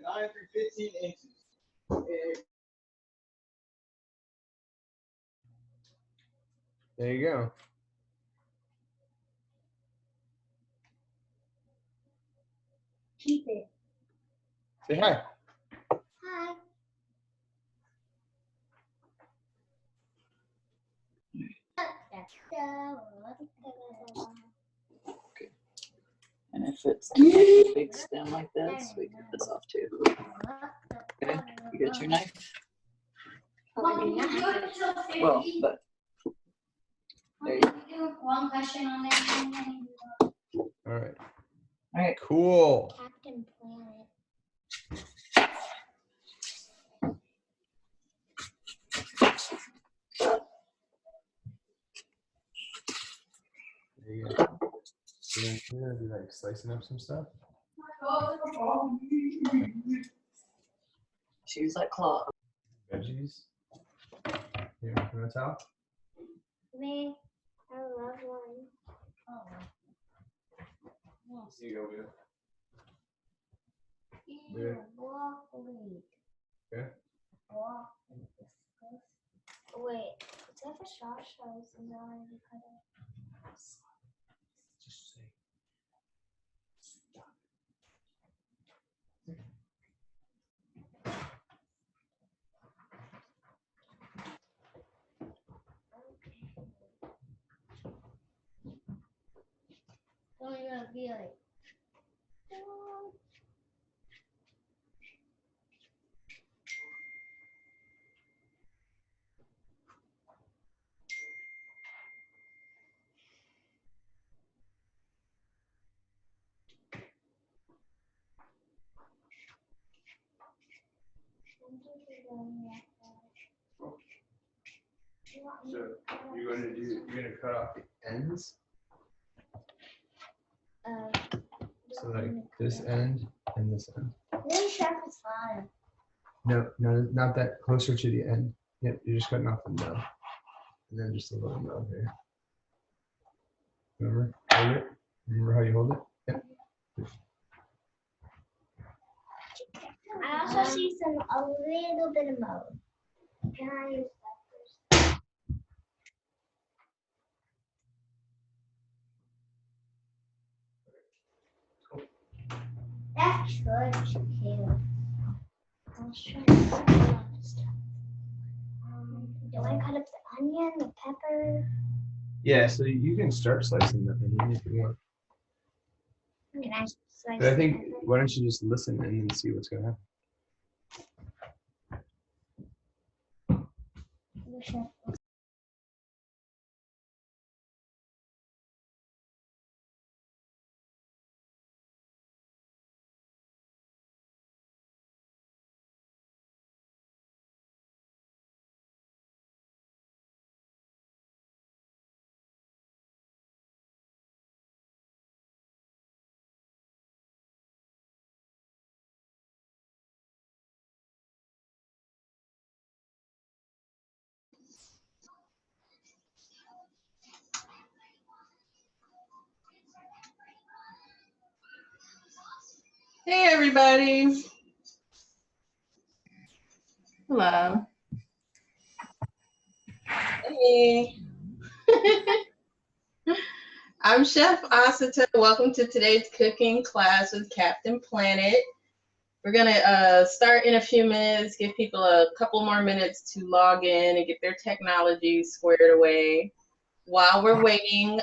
9 through 15 inches. There you go. Keep it. Say hi. Hi. Okay. And if it's a big stem like this, we cut this off too. Okay, you got your knife? Well, but there you go. One question on there. All right. All right. Cool. Captain Planet. There you go. So then you're gonna be like slicing up some stuff. Choose that claw. Veggies. Here, you want a towel? Me, I love one. Here you go, Bill. Ew, broccoli. Okay. Broccoli. Wait, is that for Sasha? Is that already cut it? Just say. So you're gonna be like, So you're gonna cut off the ends. So like this end and this end. really sharp is fine. No, not that. Closer to the end. Yep, you're just cutting off the nub. And then just a little nub here. Remember? Hold it. Remember how you hold it? Yep. I also see a little bit of mode. Can I use that first? That's good too. I was trying to cut a lot of stuff. Do I cut up the onion, the pepper? Yeah, so you can start slicing that onion if you want. Can I slice But I think, the pepper? why don't you just listen and then see what's going to happen? Sure. Hey everybody. Hello. Hey. I'm Chef Asata. Welcome to today's cooking class with Captain Planet. We're gonna start in a few minutes, give people a couple more minutes to log in and get their technology squared away. While we're waiting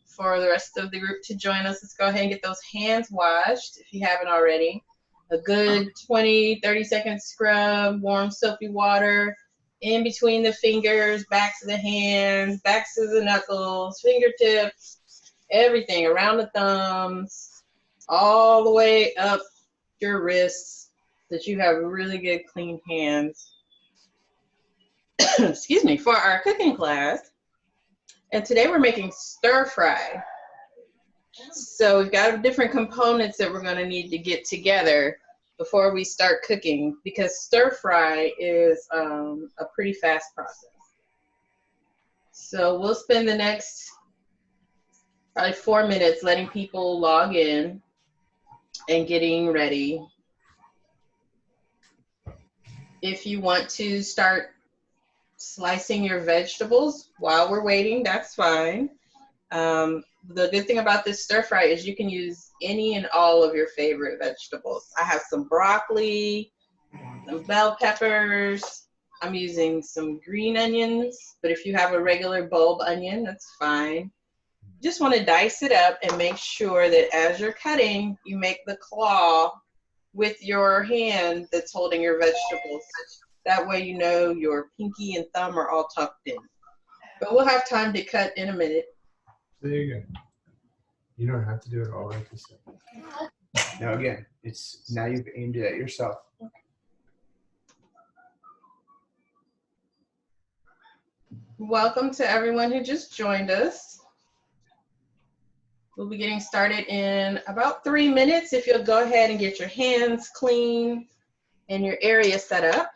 for the rest of the group to join us, let's go ahead and get those hands washed if you haven't already. A good 20, 30-second scrub, warm soapy water in between the fingers, backs of the hands, backs of the knuckles, fingertips, everything around the thumbs, all the way up your wrists, so that you have really good clean hands. Excuse me, for our cooking class. And today we're making stir fry. So we've got different components that we're going to need to get together before we start cooking, because stir fry is a pretty fast process. So we'll spend the next probably 4 minutes letting people log in and getting ready. If you want to start slicing your vegetables while we're waiting, that's fine. The good thing about this stir fry is you can use any and all of your favorite vegetables. I have some broccoli, some bell peppers. I'm using some green onions, but if you have a regular bulb onion, that's fine. You just want to dice it up and make sure that as you're cutting, you make the claw with your hand that's holding your vegetables. That way you know your pinky and thumb are all tucked in. But we'll have time to cut in a minute. There you go. You don't have to do it all right this second. Now again, it's now you've aimed it at yourself. Welcome to everyone who just joined us. We'll be getting started in about 3 minutes. If you'll go ahead and get your hands clean and your area set up.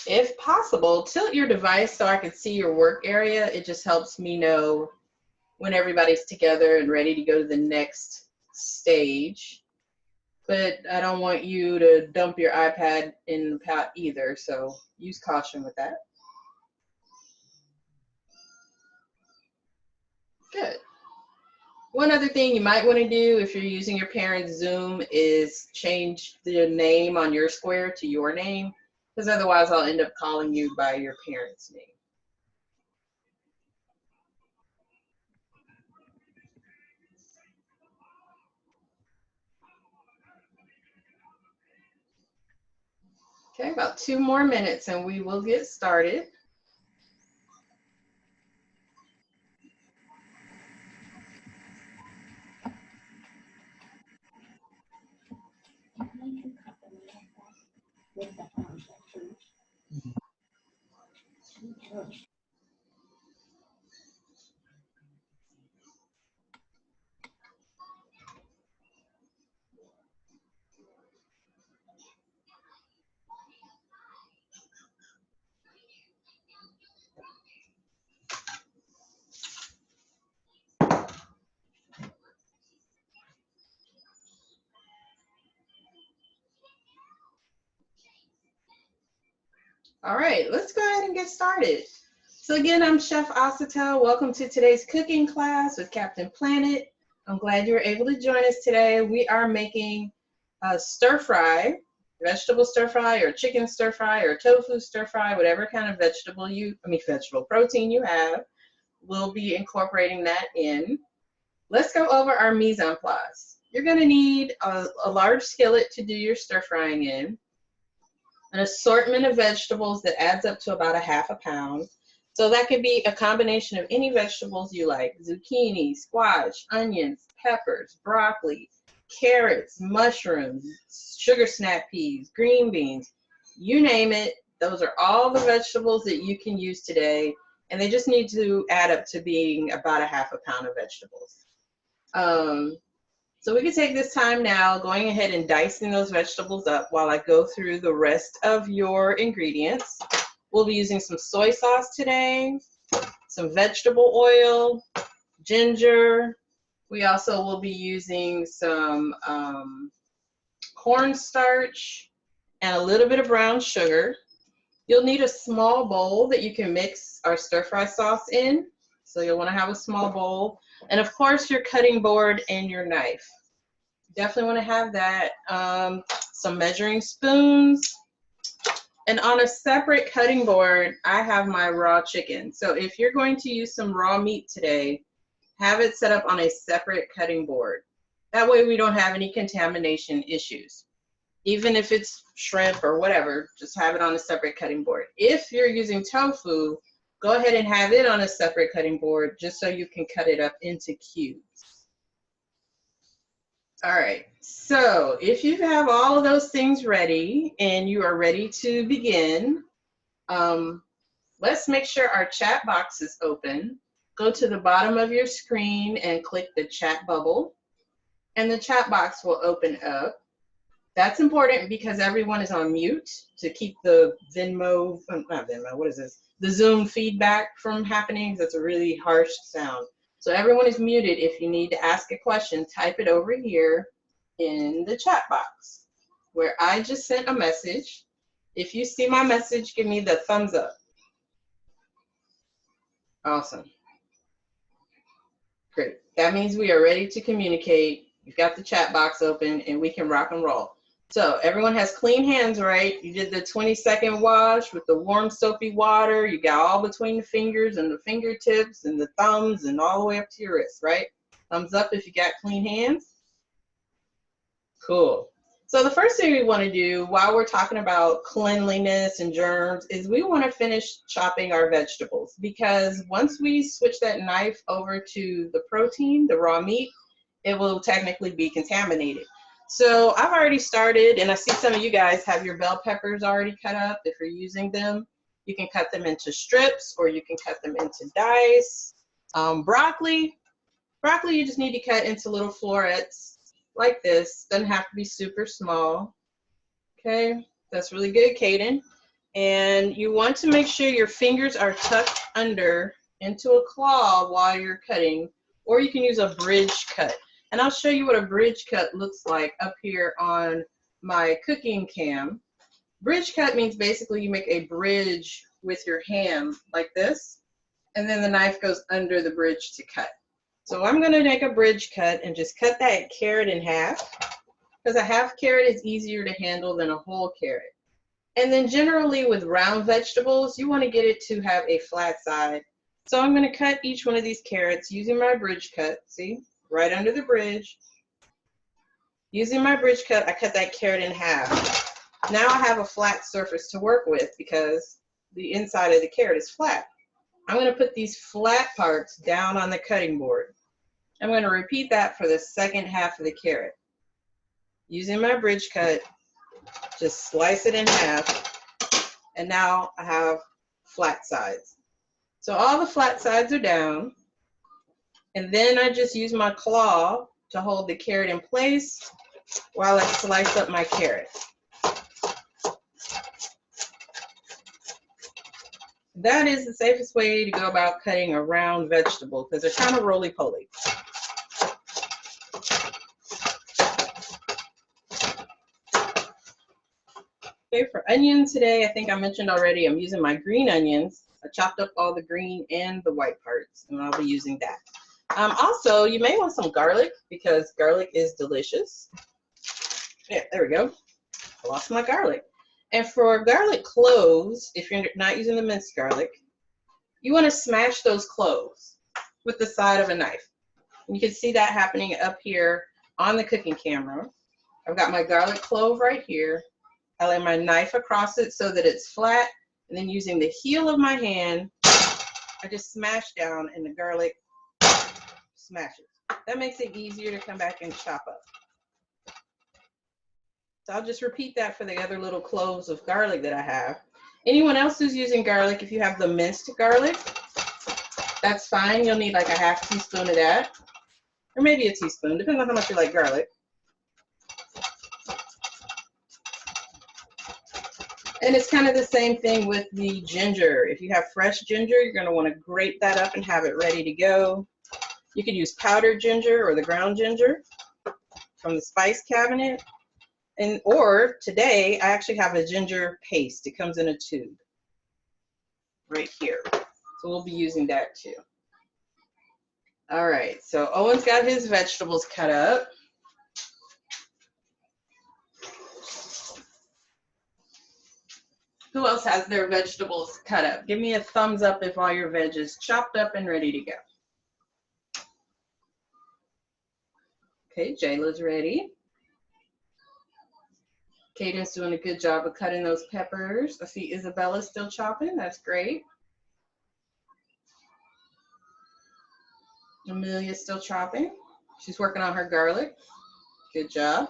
If possible, tilt your device so I can see your work area. It just helps me know when everybody's together and ready to go to the next stage. But I don't want you to dump your iPad in the pot either, so use caution with that. Good. One other thing you might want to do if you're using your parents' Zoom is change the name on your square to your name, because otherwise I'll end up calling you by your parents' name. Okay, about 2 more minutes and we will get started. All right, let's go ahead and get started. So again, I'm Chef Asata. Welcome to today's cooking class with Captain Planet. I'm glad you were able to join us today. We are making a stir fry, vegetable stir fry or chicken stir fry or tofu stir fry, whatever kind of vegetable protein you have. We'll be incorporating that in. Let's go over our mise en place. You're gonna need a large skillet to do your stir frying in, an assortment of vegetables that adds up to about 1/2 pound. So that could be a combination of any vegetables you like: zucchini, squash, onions, peppers, broccoli, carrots, mushrooms, sugar snap peas, green beans, you name it. Those are all the vegetables that you can use today, and they just need to add up to being about 1/2 pound of vegetables. So we can take this time now going ahead and dicing those vegetables up while I go through the rest of your ingredients. We'll be using some soy sauce today, some vegetable oil, ginger. We also will be using some cornstarch and a little bit of brown sugar. You'll need a small bowl that you can mix our stir fry sauce in. So you'll want to have a small bowl. And of course, your cutting board and your knife. Definitely want to have that. Some measuring spoons. And on a separate cutting board, I have my raw chicken. So if you're going to use some raw meat today, have it set up on a separate cutting board. That way we don't have any contamination issues. Even if it's shrimp or whatever, just have it on a separate cutting board. If you're using tofu, go ahead and have it on a separate cutting board just so you can cut it up into cubes. All right, so if you have all of those things ready and you are ready to begin, let's make sure our chat box is open. Go to the bottom of your screen and click the chat bubble, and the chat box will open up. That's important because everyone is on mute to keep the the Zoom feedback from happening. That's a really harsh sound. So everyone is muted. If you need to ask a question, type it over here in the chat box. where I just sent a message. If you see my message, give me the thumbs up. Awesome. Great. That means we are ready to communicate. We've got the chat box open and we can rock and roll. So everyone has clean hands, right? You did the 20-second wash with the warm soapy water. You got all between the fingers and the fingertips and the thumbs and all the way up to your wrists, right? Thumbs up if you got clean hands. Cool. So the first thing we want to do while we're talking about cleanliness and germs is we want to finish chopping our vegetables, because once we switch that knife over to the protein, the raw meat, it will technically be contaminated. So I've already started, and I see some of you guys have your bell peppers already cut up. If you're using them, you can cut them into strips or you can cut them into dice. Broccoli you just need to cut into little florets like this. Doesn't have to be super small. Okay, that's really good, Kaden. And you want to make sure your fingers are tucked under into a claw while you're cutting, or you can use a bridge cut. And I'll show you what a bridge cut looks like up here on my cooking cam. Bridge cut means basically you make a bridge with your hand like this, and then the knife goes under the bridge to cut. So I'm going to make a bridge cut and just cut that carrot in half, because a half carrot is easier to handle than a whole carrot. And then generally with round vegetables, you want to get it to have a flat side. So I'm going to cut each one of these carrots using my bridge cut. See, right under the bridge. Using my bridge cut, I cut that carrot in half. Now I have a flat surface to work with because the inside of the carrot is flat. I'm going to put these flat parts down on the cutting board. I'm going to repeat that for the second half of the carrot. Using my bridge cut, just slice it in half, and now I have flat sides. So all the flat sides are down, and then I just use my claw to hold the carrot in place while I slice up my carrot. That is the safest way to go about cutting a round vegetable, because they're kind of roly-poly. Okay, for onions today, I think I mentioned already, I'm using my green onions. I chopped up all the green and the white parts, and I'll be using that. Also, you may want some garlic, because garlic is delicious. Yeah, there we go. I lost my garlic. And for garlic cloves, if you're not using the minced garlic, you want to smash those cloves with the side of a knife. And you can see that happening up here on the cooking camera. I've got my garlic clove right here. I lay my knife across it so that it's flat, and then using the heel of my hand, I just smash down and the garlic smashes. That makes it easier to come back and chop up. So I'll just repeat that for the other little cloves of garlic that I have. Anyone else who's using garlic, if you have the minced garlic, that's fine. You'll need like a half teaspoon of that, or maybe a teaspoon, depending on how much you like garlic. And it's kind of the same thing with the ginger. If you have fresh ginger, you're going to want to grate that up and have it ready to go. You could use powdered ginger or the ground ginger from the spice cabinet. Or today, I actually have a ginger paste. It comes in a tube right here. So we'll be using that too. All right, so Owen's got his vegetables cut up. Who else has their vegetables cut up? Give me a thumbs up if all your veg is chopped up and ready to go. Okay, Jayla's ready. Caden's doing a good job of cutting those peppers. I see Isabella's still chopping. That's great. Amelia's still chopping. She's working on her garlic. Good job.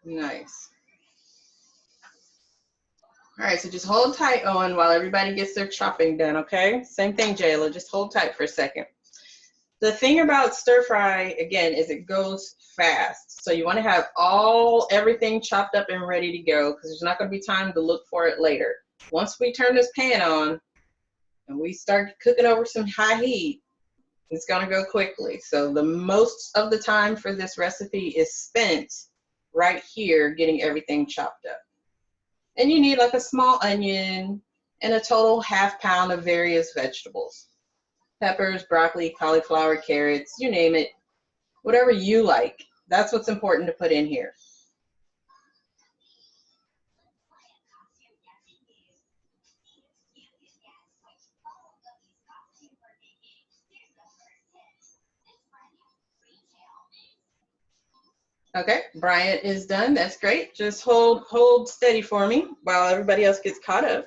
Nice. All right, so just hold tight, Owen, while everybody gets their chopping done, okay? Same thing, Jayla. Just hold tight for a second. The thing about stir fry, again, is it goes fast. So you want to have everything chopped up and ready to go, because there's not going to be time to look for it later. Once we turn this pan on and we start cooking over some high heat, It's gonna go quickly. So the most of the time for this recipe is spent right here getting everything chopped up. And you need like a small onion and a total ½ pound of various vegetables. Peppers, broccoli, cauliflower, carrots, you name it. Whatever you like. That's what's important to put in here. Okay, Bryant is done. That's great. Just hold steady for me while everybody else gets caught up.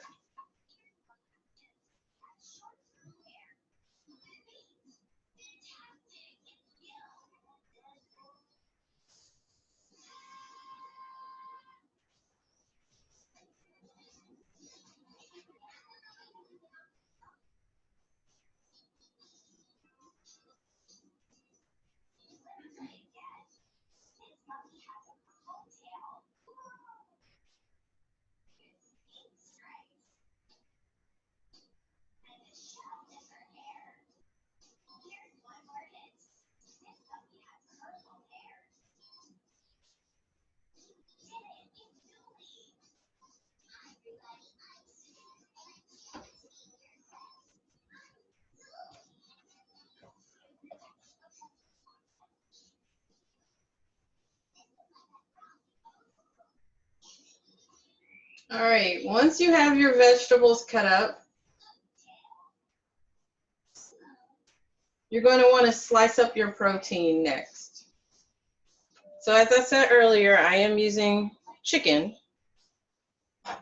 All right, once you have your vegetables cut up, you're going to want to slice up your protein next. So as I said earlier, I am using chicken. I'm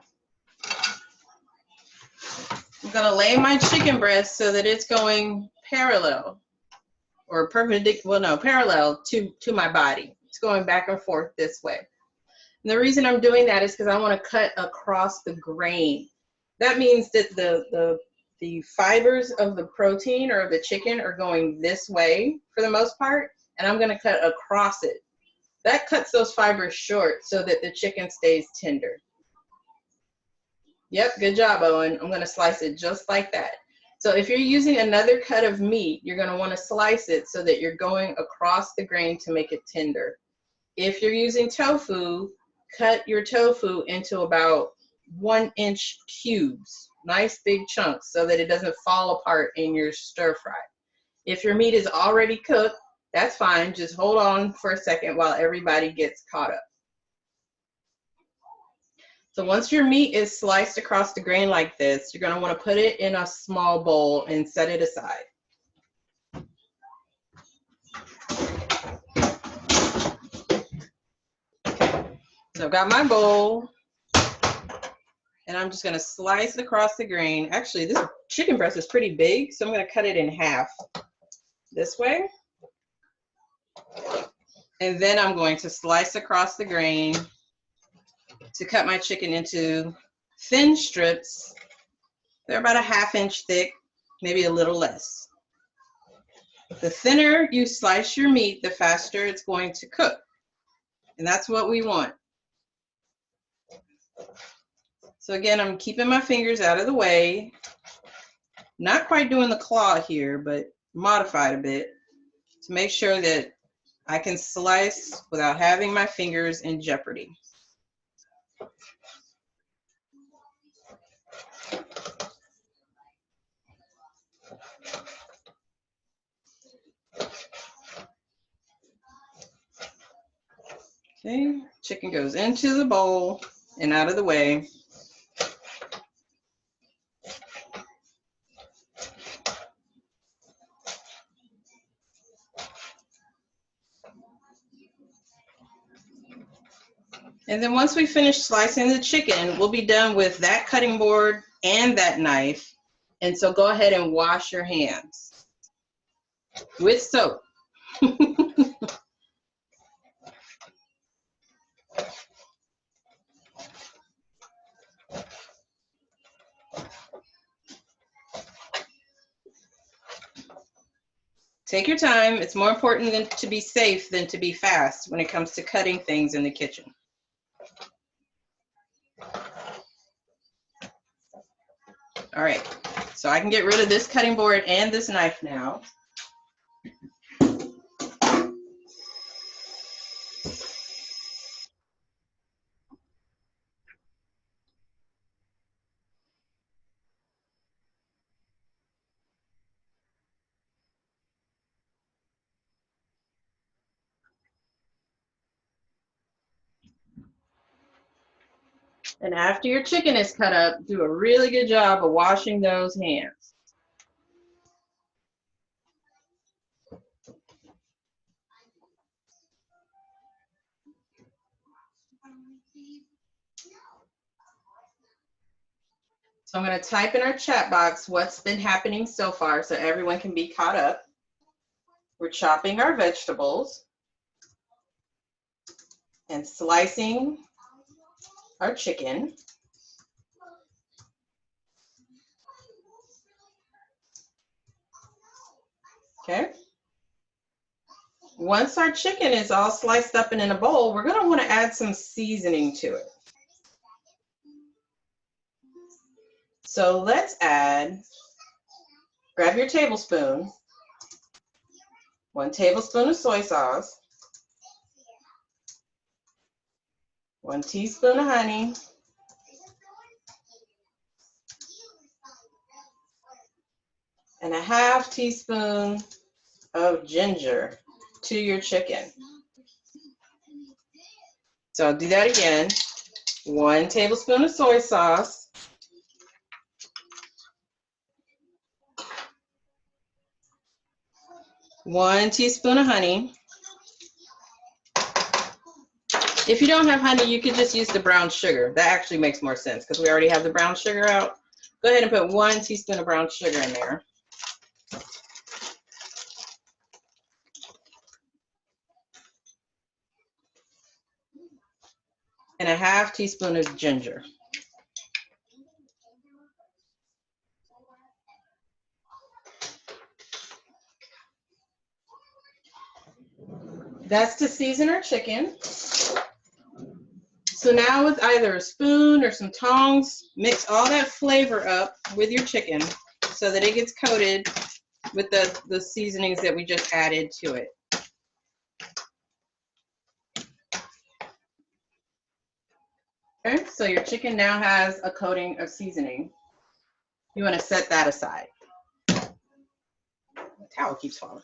going to lay my chicken breast so that it's going parallel or perpendicular, well, no, parallel to my body. It's going back and forth this way. And the reason I'm doing that is because I want to cut across the grain. That means that the fibers of the protein or the chicken are going this way for the most part, and I'm going to cut across it. That cuts those fibers short so that the chicken stays tender. Yep, good job, Owen. I'm going to slice it just like that. So if you're using another cut of meat, you're going to want to slice it so that you're going across the grain to make it tender. If you're using tofu, cut your tofu into about 1-inch cubes, nice big chunks, so that it doesn't fall apart in your stir fry. If your meat is already cooked, that's fine. Just hold on for a second while everybody gets caught up. So once your meat is sliced across the grain like this, you're going to want to put it in a small bowl and set it aside. So I've got my bowl, and I'm just going to slice across the grain. Actually, this chicken breast is pretty big, so I'm going to cut it in half this way. And then I'm going to slice across the grain to cut my chicken into thin strips. They're about a ½ inch thick, maybe a little less. The thinner you slice your meat, the faster it's going to cook. And that's what we want. So again, I'm keeping my fingers out of the way. Not quite doing the claw here, but modified a bit to make sure that I can slice without having my fingers in jeopardy. Okay, chicken goes into the bowl and out of the way. And then once we finish slicing the chicken, we'll be done with that cutting board and that knife. And so go ahead and wash your hands with soap. Take your time. It's more important to be safe than to be fast when it comes to cutting things in the kitchen. All right, so I can get rid of this cutting board and this knife now. And after your chicken is cut up, do a really good job of washing those hands. So I'm going to type in our chat box what's been happening so far so everyone can be caught up. We're chopping our vegetables and slicing our chicken. Okay. Once our chicken is all sliced up and in a bowl, we're going to want to add some seasoning to it. So let's add, grab your tablespoon, 1 tablespoon of soy sauce, 1 teaspoon of honey, and a 1/2 teaspoon of ginger to your chicken. So I'll do that again. 1 tablespoon of soy sauce, 1 teaspoon of honey. If you don't have honey, you could just use the brown sugar. That actually makes more sense because we already have the brown sugar out. Go ahead and put 1 teaspoon of brown sugar in there. And a 1/2 teaspoon of ginger. That's to season our chicken. So now with either a spoon or some tongs, mix all that flavor up with your chicken so that it gets coated with the seasonings that we just added to it. Okay, so your chicken now has a coating of seasoning. You want to set that aside. The towel keeps falling.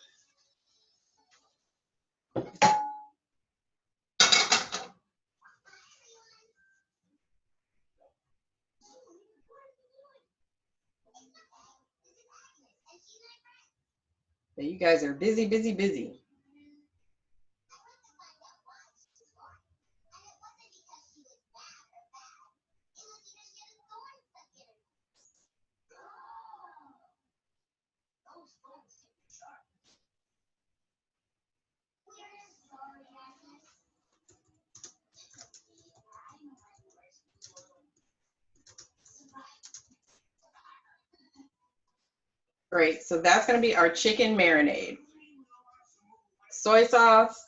So you guys are busy, busy, busy. Great, so that's going to be our chicken marinade. Soy sauce,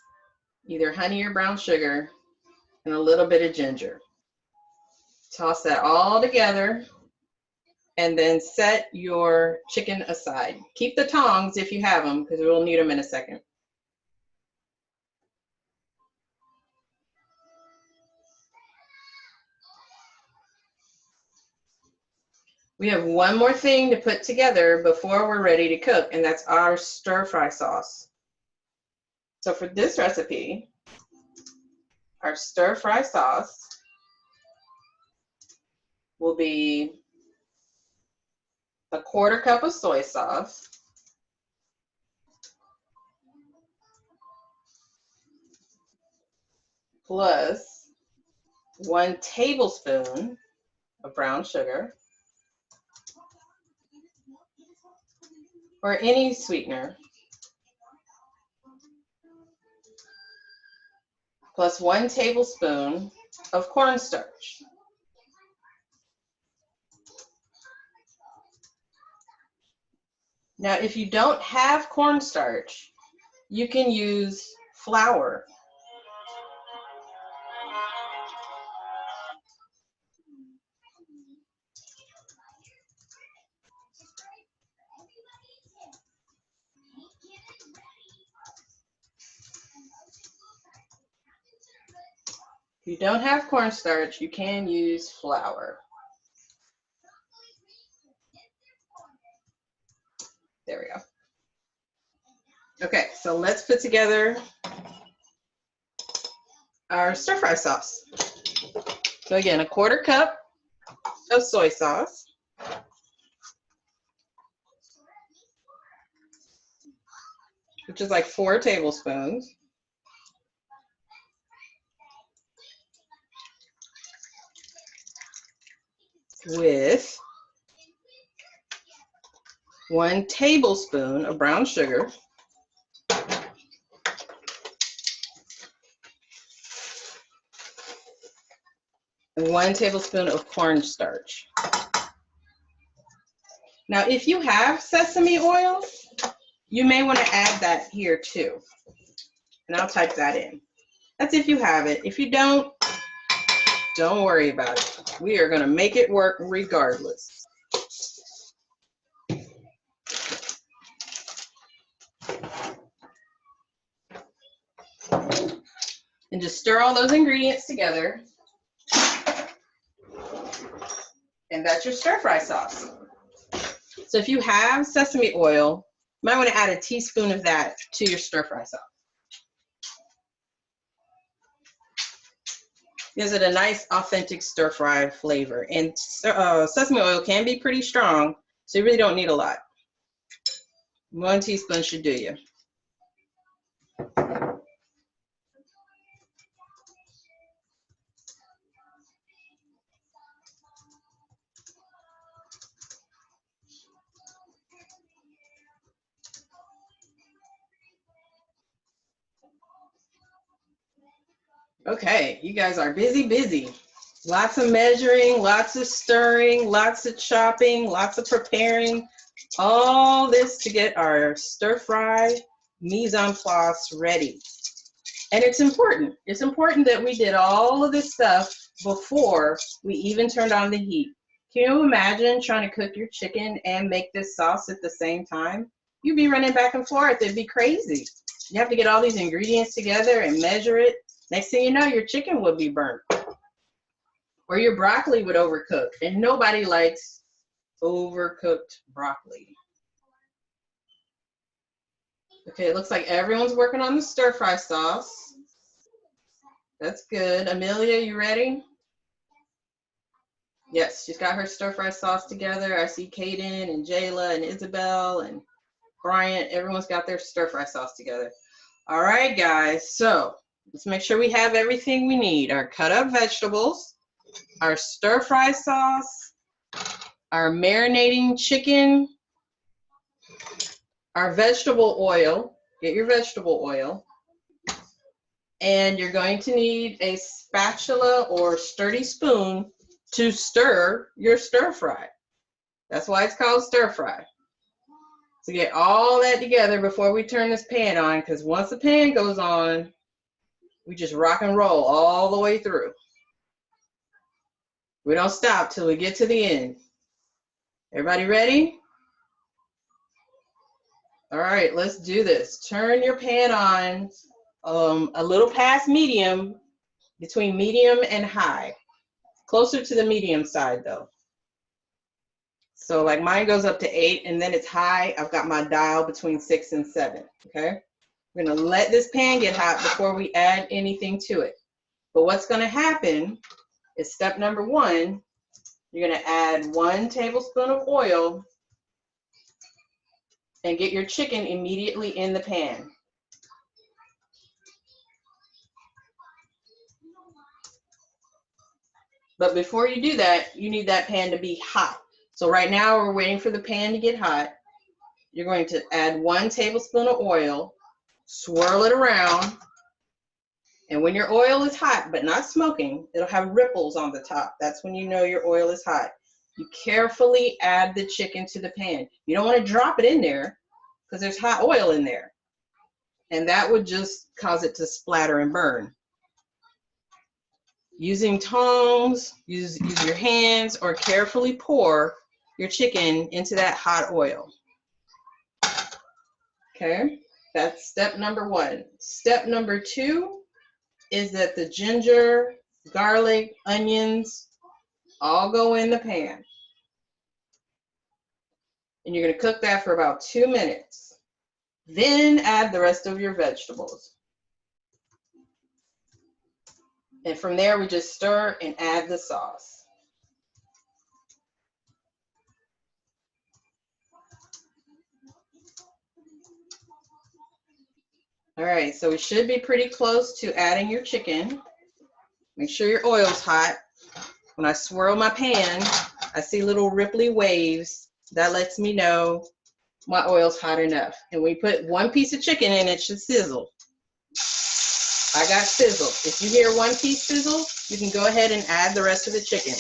either honey or brown sugar, and a little bit of ginger. Toss that all together and then set your chicken aside. Keep the tongs if you have them because we'll need them in a second. We have one more thing to put together before we're ready to cook, and that's our stir-fry sauce. So for this recipe, our stir-fry sauce will be a 1/4 cup of soy sauce, plus 1 tablespoon of brown sugar, or any sweetener, plus 1 tablespoon of cornstarch. Now, if you don't have cornstarch, you can use flour. If you don't have cornstarch, you can use flour. There we go. Okay, so let's put together our stir-fry sauce. So again, a 1/4 cup of soy sauce. Which is like 4 tablespoons. With 1 tablespoon of brown sugar. And 1 tablespoon of cornstarch. Now, if you have sesame oil, you may want to add that here too. And I'll type that in. That's if you have it. If you don't worry about it. We are going to make it work regardless. And just stir all those ingredients together. And that's your stir-fry sauce. So if you have sesame oil, you might want to add a teaspoon of that to your stir-fry sauce. Gives it a nice, authentic stir-fry flavor. And sesame oil can be pretty strong, so you really don't need a lot. 1 teaspoon should do you. Okay, you guys are busy. Lots of measuring, lots of stirring, lots of chopping, lots of preparing. All this to get our stir-fry mise en place ready. And it's important. It's important that we did all of this stuff before we even turned on the heat. Can you imagine trying to cook your chicken and make this sauce at the same time? You'd be running back and forth. It'd be crazy. You have to get all these ingredients together and measure it. Next thing you know, your chicken would be burnt. Or your broccoli would overcook. And nobody likes overcooked broccoli. Okay, it looks like everyone's working on the stir-fry sauce. That's good. Amelia, you ready? Yes, she's got her stir-fry sauce together. I see Kaden and Jayla and Isabel and Bryant. Everyone's got their stir-fry sauce together. All right, guys. So let's make sure we have everything we need. Our cut up vegetables, our stir-fry sauce, our marinating chicken, our vegetable oil. Get your vegetable oil. And you're going to need a spatula or sturdy spoon to stir your stir-fry. That's why it's called stir-fry. So get all that together before we turn this pan on, because once the pan goes on, we just rock and roll all the way through. We don't stop till we get to the end. Everybody ready? All right, let's do this. Turn your pan on a little past medium, between medium and high. Closer to the medium side though. So like mine goes up to 8 and then it's high. I've got my dial between 6 and 7, okay? We're gonna let this pan get hot before we add anything to it. But what's gonna happen is step number 1, you're gonna add 1 tablespoon of oil and get your chicken immediately in the pan. But before you do that, you need that pan to be hot. So right now we're waiting for the pan to get hot. You're going to add 1 tablespoon of oil, swirl it around, and when your oil is hot but not smoking, it'll have ripples on the top. That's when you know your oil is hot. You carefully add the chicken to the pan. You don't want to drop it in there because there's hot oil in there. And that would just cause it to splatter and burn. Using tongs, use your hands, or carefully pour your chicken into that hot oil. Okay, that's step number 1. Step number 2 is that the ginger, garlic, onions all go in the pan. And you're gonna cook that for about 2 minutes. Then add the rest of your vegetables. And from there, we just stir and add the sauce. All right, so we should be pretty close to adding your chicken. Make sure your oil's hot. When I swirl my pan, I see little ripply waves. That lets me know my oil's hot enough. And when you put one piece of chicken in, it should sizzle. I got sizzle. If you hear one piece sizzle, you can go ahead and add the rest of the chicken.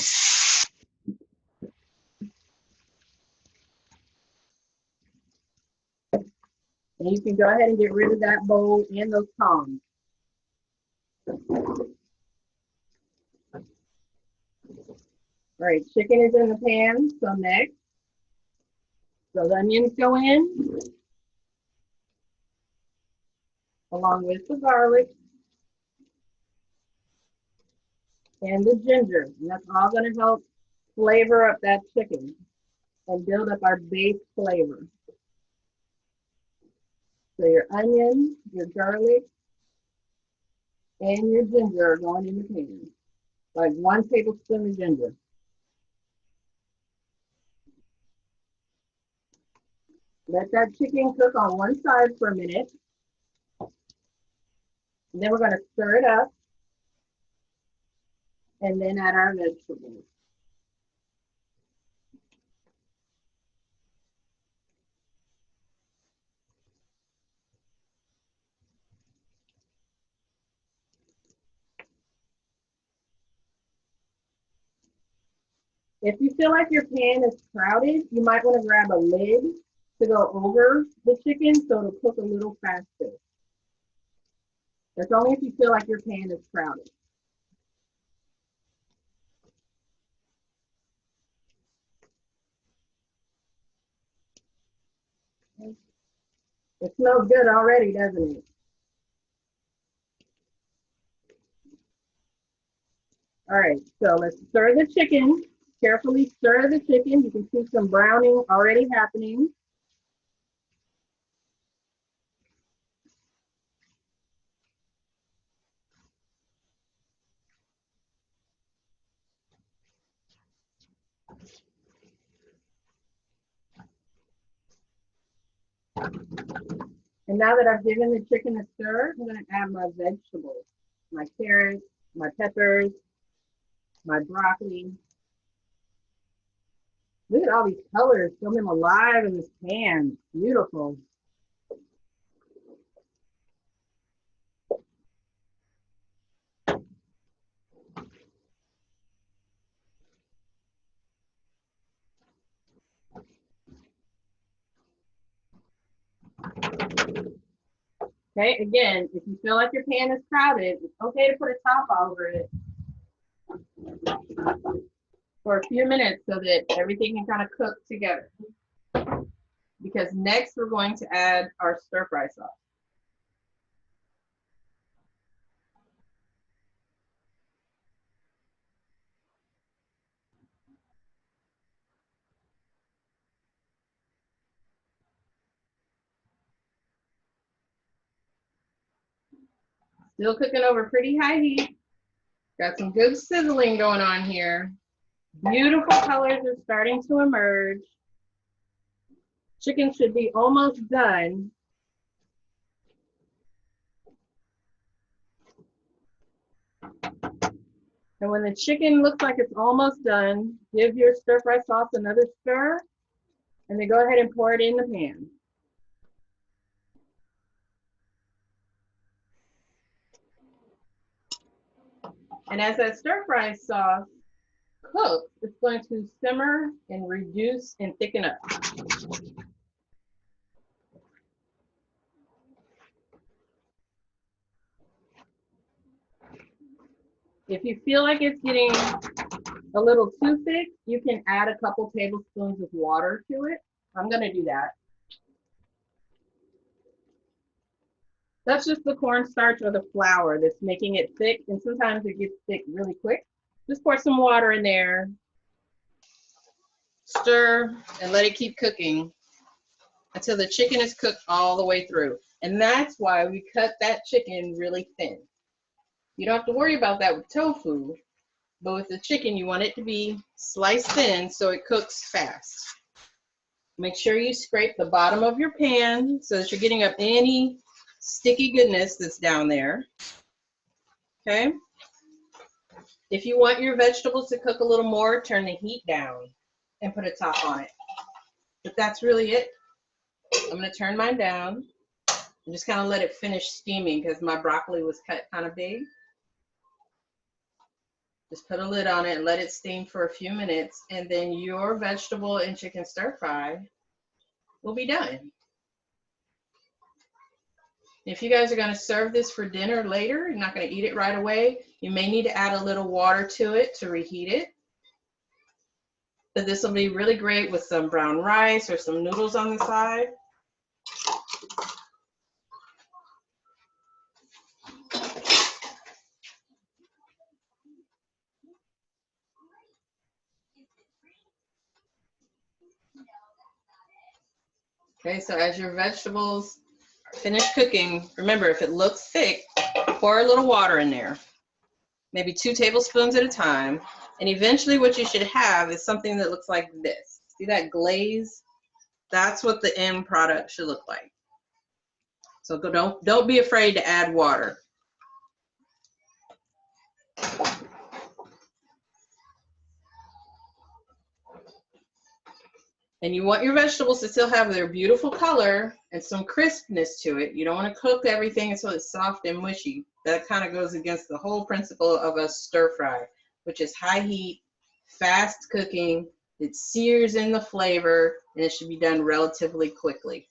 And you can go ahead and get rid of that bowl and those tongs. All right, chicken is in the pan, so next, those onions go in, along with the garlic and the ginger. And that's all gonna help flavor up that chicken and build up our base flavor. So your onion, your garlic, and your ginger are going in the pan. Like 1 tablespoon of ginger. Let that chicken cook on one side for a minute. And then we're gonna stir it up and then add our vegetables. If you feel like your pan is crowded, you might want to grab a lid to go over the chicken so it'll cook a little faster. That's only if you feel like your pan is crowded. It smells good already, doesn't it? All right, so let's stir the chicken. Carefully stir the chicken. You can see some browning already happening. And now that I've given the chicken a stir, I'm going to add my vegetables, my carrots, my peppers, my broccoli. Look at all these colors, coming alive in this pan. Beautiful. Okay, again, if you feel like your pan is crowded, it's okay to put a top over it for a few minutes so that everything can kind of cook together. Because next we're going to add our stir fry sauce. Still cooking over pretty high heat. Got some good sizzling going on here. Beautiful colors are starting to emerge. Chicken should be almost done. And when the chicken looks like it's almost done, give your stir fry sauce another stir, and then go ahead and pour it in the pan. And as that stir fry sauce cooks, it's going to simmer and reduce and thicken up. If you feel like it's getting a little too thick, you can add a couple tablespoons of water to it. I'm gonna do that. That's just the cornstarch or the flour that's making it thick, and sometimes it gets thick really quick. Just pour some water in there, stir, and let it keep cooking until the chicken is cooked all the way through. And that's why we cut that chicken really thin. You don't have to worry about that with tofu, but with the chicken, you want it to be sliced thin so it cooks fast. Make sure you scrape the bottom of your pan so that you're getting up any sticky goodness that's down there. Okay? If you want your vegetables to cook a little more, turn the heat down and put a top on it. But that's really it. I'm going to turn mine down and just kind of let it finish steaming because my broccoli was cut kind of big. Just put a lid on it and let it steam for a few minutes, and then your vegetable and chicken stir fry will be done. If you guys are going to serve this for dinner later, you're not going to eat it right away, you may need to add a little water to it to reheat it. But this will be really great with some brown rice or some noodles on the side. Okay, so as your vegetables finish cooking, remember, if it looks thick, pour a little water in there, maybe 2 tablespoons at a time. And eventually what you should have is something that looks like this. See that glaze? That's what the end product should look like. So don't be afraid to add water. And you want your vegetables to still have their beautiful color and some crispness to it. You don't want to cook everything until it's soft and mushy. That kind of goes against the whole principle of a stir fry, which is high heat, fast cooking. It sears in the flavor, and it should be done relatively quickly.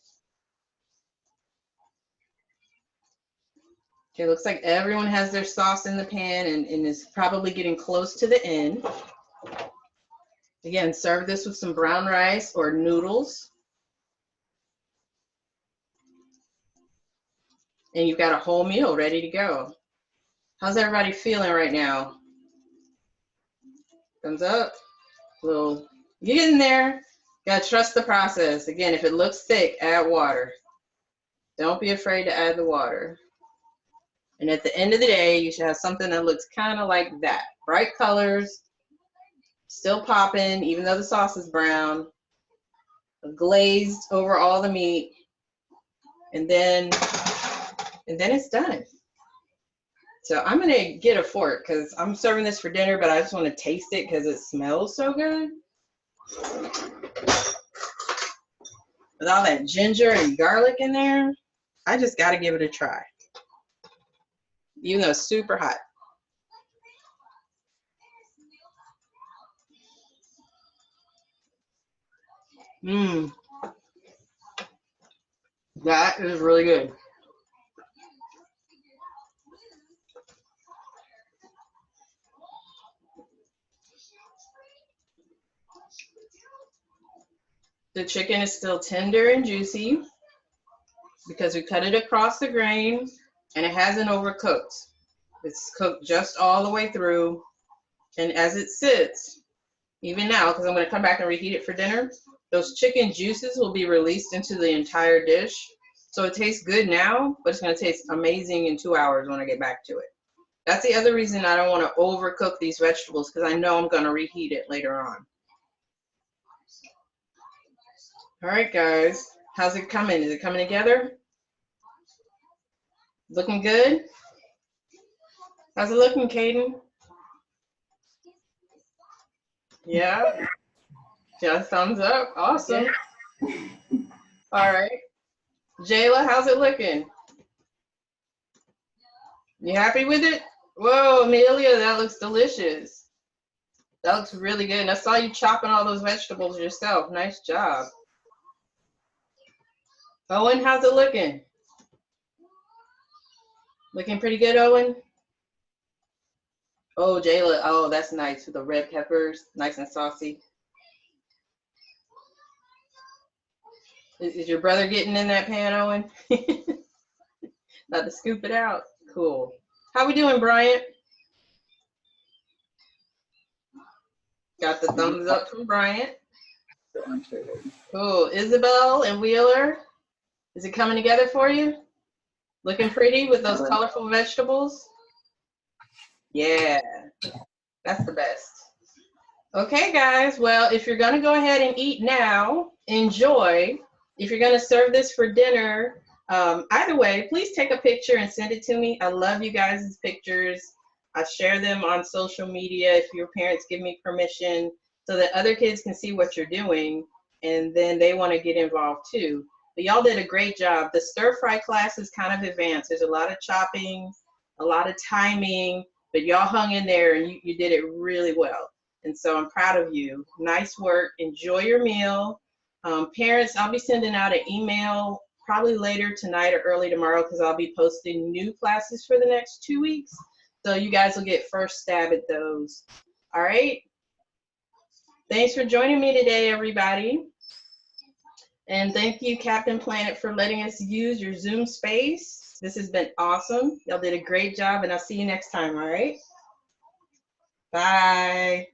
Okay, looks like everyone has their sauce in the pan and is probably getting close to the end. Again, serve this with some brown rice or noodles. And you've got a whole meal ready to go. How's everybody feeling right now? Thumbs up. Little, get in there. Gotta trust the process. Again, if it looks thick, add water. Don't be afraid to add the water. And at the end of the day, you should have something that looks kind of like that. Bright colors, still popping, even though the sauce is brown. Glazed over all the meat. And then it's done. So I'm gonna get a fork because I'm serving this for dinner, but I just want to taste it because it smells so good. With all that ginger and garlic in there, I just gotta give it a try. Even though it's super hot. Mmm. That is really good. The chicken is still tender and juicy because we cut it across the grain and it hasn't overcooked. It's cooked just all the way through. And as it sits, even now, because I'm going to come back and reheat it for dinner, those chicken juices will be released into the entire dish. So it tastes good now, but it's going to taste amazing in 2 hours when I get back to it. That's the other reason I don't want to overcook these vegetables, because I know I'm going to reheat it later on. All right, guys. How's it coming? Is it coming together? Looking good? How's it looking, Caden? Yeah? Just thumbs up. Awesome. All right. Jayla, how's it looking? You happy with it? Whoa, Amelia, that looks delicious. That looks really good. And I saw you chopping all those vegetables yourself. Nice job. Owen, how's it looking? Looking pretty good, Owen? Oh, Jayla, oh, that's nice with the red peppers, nice and saucy. Is your brother getting in that pan, Owen? Not to scoop it out. Cool. How we doing, Bryant? Got the thumbs up from Bryant. Cool. Isabel and Wheeler, is it coming together for you? Looking pretty with those colorful vegetables? Yeah, that's the best. Okay, guys. Well, if you're going to go ahead and eat now, enjoy. If you're going to serve this for dinner, either way, please take a picture and send it to me. I love you guys' pictures. I share them on social media if your parents give me permission so that other kids can see what you're doing and then they want to get involved too. But y'all did a great job. The stir fry class is kind of advanced. There's a lot of chopping, a lot of timing, but y'all hung in there and you did it really well. And so I'm proud of you. Nice work. Enjoy your meal. Parents, I'll be sending out an email probably later tonight or early tomorrow because I'll be posting new classes for the next 2 weeks. So you guys will get first stab at those. All right. Thanks for joining me today, everybody. And thank you, Captain Planet, for letting us use your Zoom space. This has been awesome. Y'all did a great job, and I'll see you next time, all right? Bye.